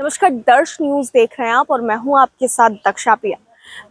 नमस्कार, दर्श न्यूज देख रहे हैं आप और मैं हूं आपके साथ दक्षा प्रिया।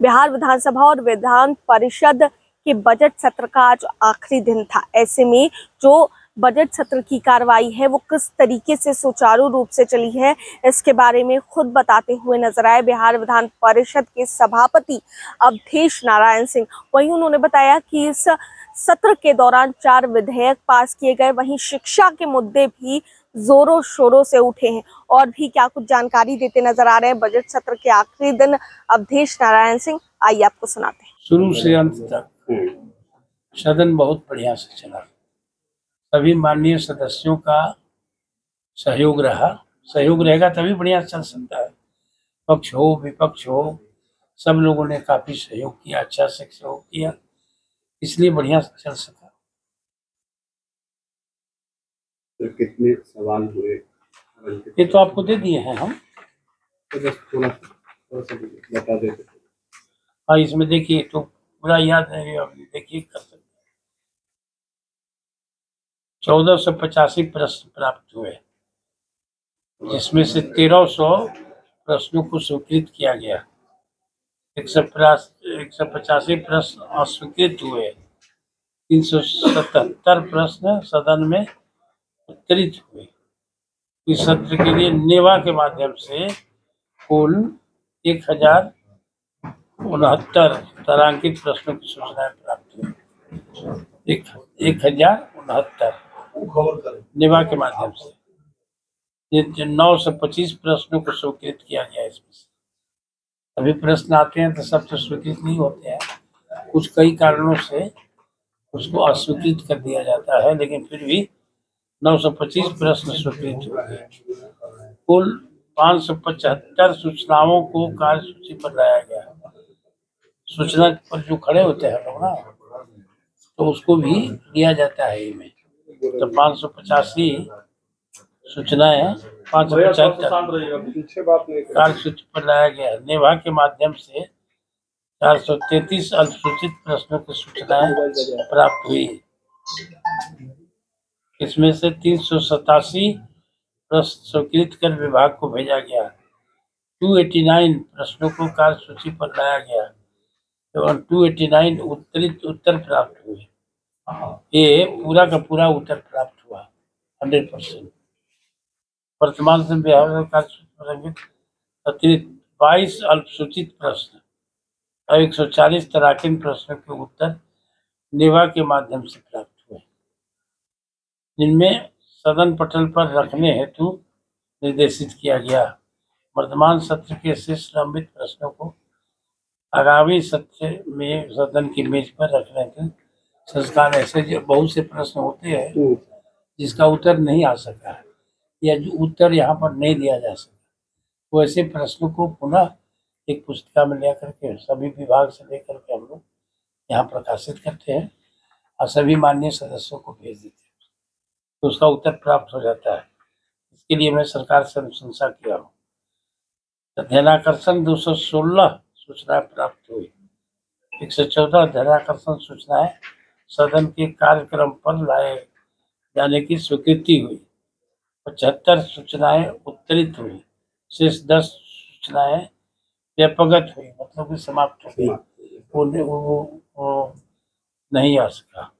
बिहार विधानसभा और विधान परिषद के बजट सत्र का आज आखिरी दिन था। ऐसे में जो बजट सत्र की कार्रवाई है वो किस तरीके से सुचारू रूप से चली है, इसके बारे में खुद बताते हुए नजर आए बिहार विधान परिषद के सभापति अवधेश नारायण सिंह। वहीं उन्होंने बताया कि इस सत्र के दौरान 4 विधेयक पास किए गए, वहीं शिक्षा के मुद्दे भी जोरों शोरों से उठे हैं। और भी क्या कुछ जानकारी देते नजर आ रहे हैं बजट सत्र के आखिरी दिन अवधेश नारायण सिंह, आइए आपको सुनाते हैं। शुरू से अंत तक सदन बहुत बढ़िया से चला। सभी माननीय सदस्यों का सहयोग रहा। सहयोग रहेगा तभी बढ़िया चल सकता है। पक्ष हो विपक्ष हो, सब लोगों ने काफी सहयोग किया, अच्छा से सहयोग किया, इसलिए बढ़िया से चल सका। तो कितने सवाल हुए ये तो आपको दे दिए हैं हम, तो बस थोड़ा सा बता देते। हाँ, इसमें देखिए, तो पूरा याद है, आप देखिए कर सकते। 1485 प्रश्न प्राप्त हुए, जिसमें से 1300 प्रश्नों को स्वीकृत किया गया। 185 प्रश्न अस्वीकृत हुए। 377 प्रश्न सदन में उत्तरित हुए। इस सत्र के लिए नेवा के माध्यम से कुल 1069 तारांकित प्रश्नों की सूचनाएं प्राप्त हुई। 1069 नेवा के माध्यम से 925 प्रश्नों को स्वीकृत किया गया। इसमें से अभी प्रश्न आते हैं तो सब तो स्वीकृत नहीं होते हैं, कुछ कई कारणों से उसको अस्वीकृत कर दिया जाता है, लेकिन फिर भी 925 प्रश्न स्वीकृत हो गए। कुल 575 सूचनाओं को कार्यसूची पर लाया गया। सूचना पर जो खड़े होते हैं लोग ना, तो उसको भी लिया जाता है इनमें। तो 585 सूचनाएं 575 कार्यसूची पर लाया गया। नेभा के माध्यम से 433 अल्पसूचित प्रश्नों की सूचनाएं प्राप्त हुई। इसमें से 387 प्रश्न स्वीकृत कर विभाग को भेजा गया। 289 प्रश्नों को कार्यसूची पर लाया गया एवं 289 उत्तर प्राप्त हुए। ये पूरा का पूरा उत्तर प्राप्त हुआ 100%। वर्तमान से बिहार कार्यसूची पर अतिरिक्त 22 अल्पसूचित प्रश्न और 140 तराकीन प्रश्नों के उत्तर नेवा के माध्यम से प्राप्त हुए, जिनमें सदन पटल पर रखने हेतु निर्देशित किया गया। वर्तमान सत्र के शेष लंबित प्रश्नों को आगामी सत्र में सदन की मेज पर रखने के संस्कार। ऐसे जो बहुत से प्रश्न होते हैं जिसका उत्तर नहीं आ सका है या जो उत्तर यहाँ पर नहीं दिया जा सका, तो ऐसे प्रश्नों को पुनः एक पुस्तिका में लेकर के सभी विभाग से लेकर के हम लोग यहाँ प्रकाशित करते हैं और सभी माननीय सदस्यों को भेज देते हैं, तो उसका उत्तर प्राप्त हो जाता है। इसके लिए मैं सरकार से अनुशंसा किया हूँ। ध्यानाकर्षण 216 सूचनाएं प्राप्त हुई। 114 ध्यानाकर्षण सूचनाएं सदन के कार्यक्रम पर लाए जाने की स्वीकृति हुई। 75 सूचनाएं उत्तरित हुई। शेष 10 सूचनाएं व्यपगत हुई, मतलब कि समाप्त हो गई, वो नहीं आ सका।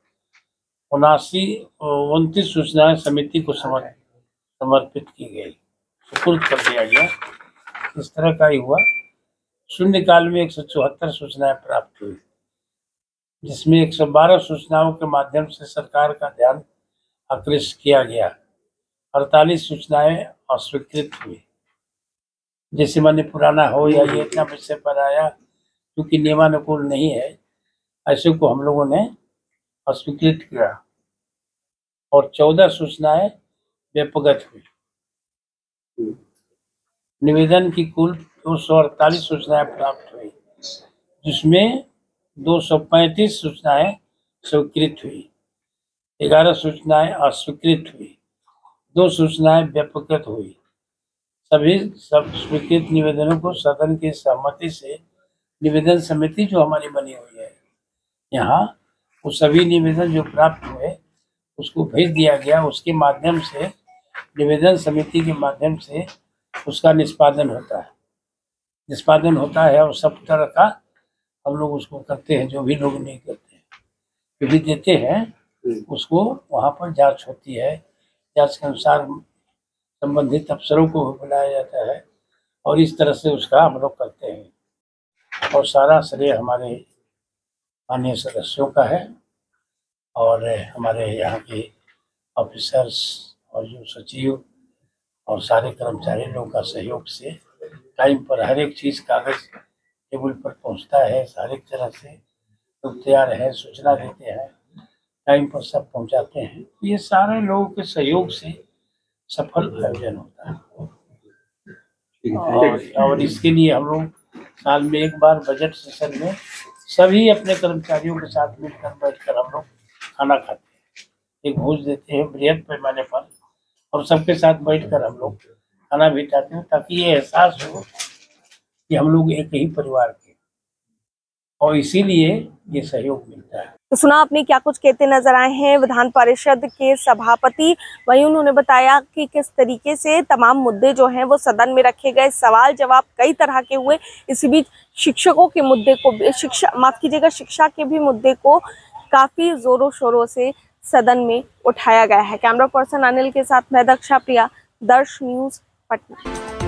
29 सूचनाएं समिति को समर्पित की गई, सुपुर्द कर दिया गया। इस तरह का ही हुआ। शून्यकाल में 174 सूचनाएं प्राप्त हुई, जिसमें 112 सूचनाओं के माध्यम से सरकार का ध्यान आकृष्ट किया गया। 48 सूचनाएं अस्वीकृत हुई, जैसे माने पुराना हो या ये इतना विषय पर आया क्योंकि नियमानुकूल नहीं है, ऐसे को हम लोगों ने अस्वीकृत किया। और 14 सूचनाएं व्यपगत हुई। निवेदन की कुल 248 सूचनाएं प्राप्त हुई, जिसमें 235 सूचनाएं स्वीकृत हुई, 11 सूचनाएं अस्वीकृत हुई, 2 सूचनाएं व्यपगत हुई। सभी सब स्वीकृत निवेदनों को सदन की सहमति से निवेदन समिति जो हमारी बनी हुई है यहाँ, वो सभी निवेदन जो प्राप्त हुए उसको भेज दिया गया। उसके माध्यम से निवेदन समिति के माध्यम से उसका निष्पादन होता है और सब तरह का हम लोग उसको करते हैं, जो भी लोग नहीं करते हैं, जो भी देते हैं उसको वहाँ पर जांच होती है। जांच के अनुसार संबंधित अफसरों को बुलाया जाता है और इस तरह से उसका हम लोग करते हैं और सारा श्रेय हमारे माननीय सदस्यों का है और हमारे यहाँ के ऑफिसर्स और जो सचिव और सारे कर्मचारी लोगों का सहयोग से टाइम पर हर एक चीज़ कागज टेबल पर पहुंचता है। हर एक तरह से लोग तैयार है, सूचना देते हैं, टाइम पर सब पहुंचाते हैं। ये सारे लोगों के सहयोग से सफल आयोजन होता है और इसके लिए हम लोग साल में एक बार बजट सेशन में सभी अपने कर्मचारियों के साथ मिलकर बैठकर हम लोग खाना खाते हैं, एक भोज देते हैं बृहद पैमाने पर और सबके साथ बैठकर हम लोग खाना भी खाते हैं, ताकि ये एहसास हो कि हम लोग एक ही परिवार के, और इसीलिए ये सहयोग मिलता है। तो सुना आपने क्या कुछ कहते नजर आए हैं विधान परिषद के सभापति। वहीं उन्होंने बताया कि किस तरीके से तमाम मुद्दे जो हैं वो सदन में रखे गए, सवाल जवाब कई तरह के हुए। इसी बीच शिक्षकों के मुद्दे को शिक्षा के भी मुद्दे को काफी जोरों शोरों से सदन में उठाया गया है। कैमरा पर्सन अनिल के साथ मैं दक्षा प्रिया, दर्श न्यूज, पटना।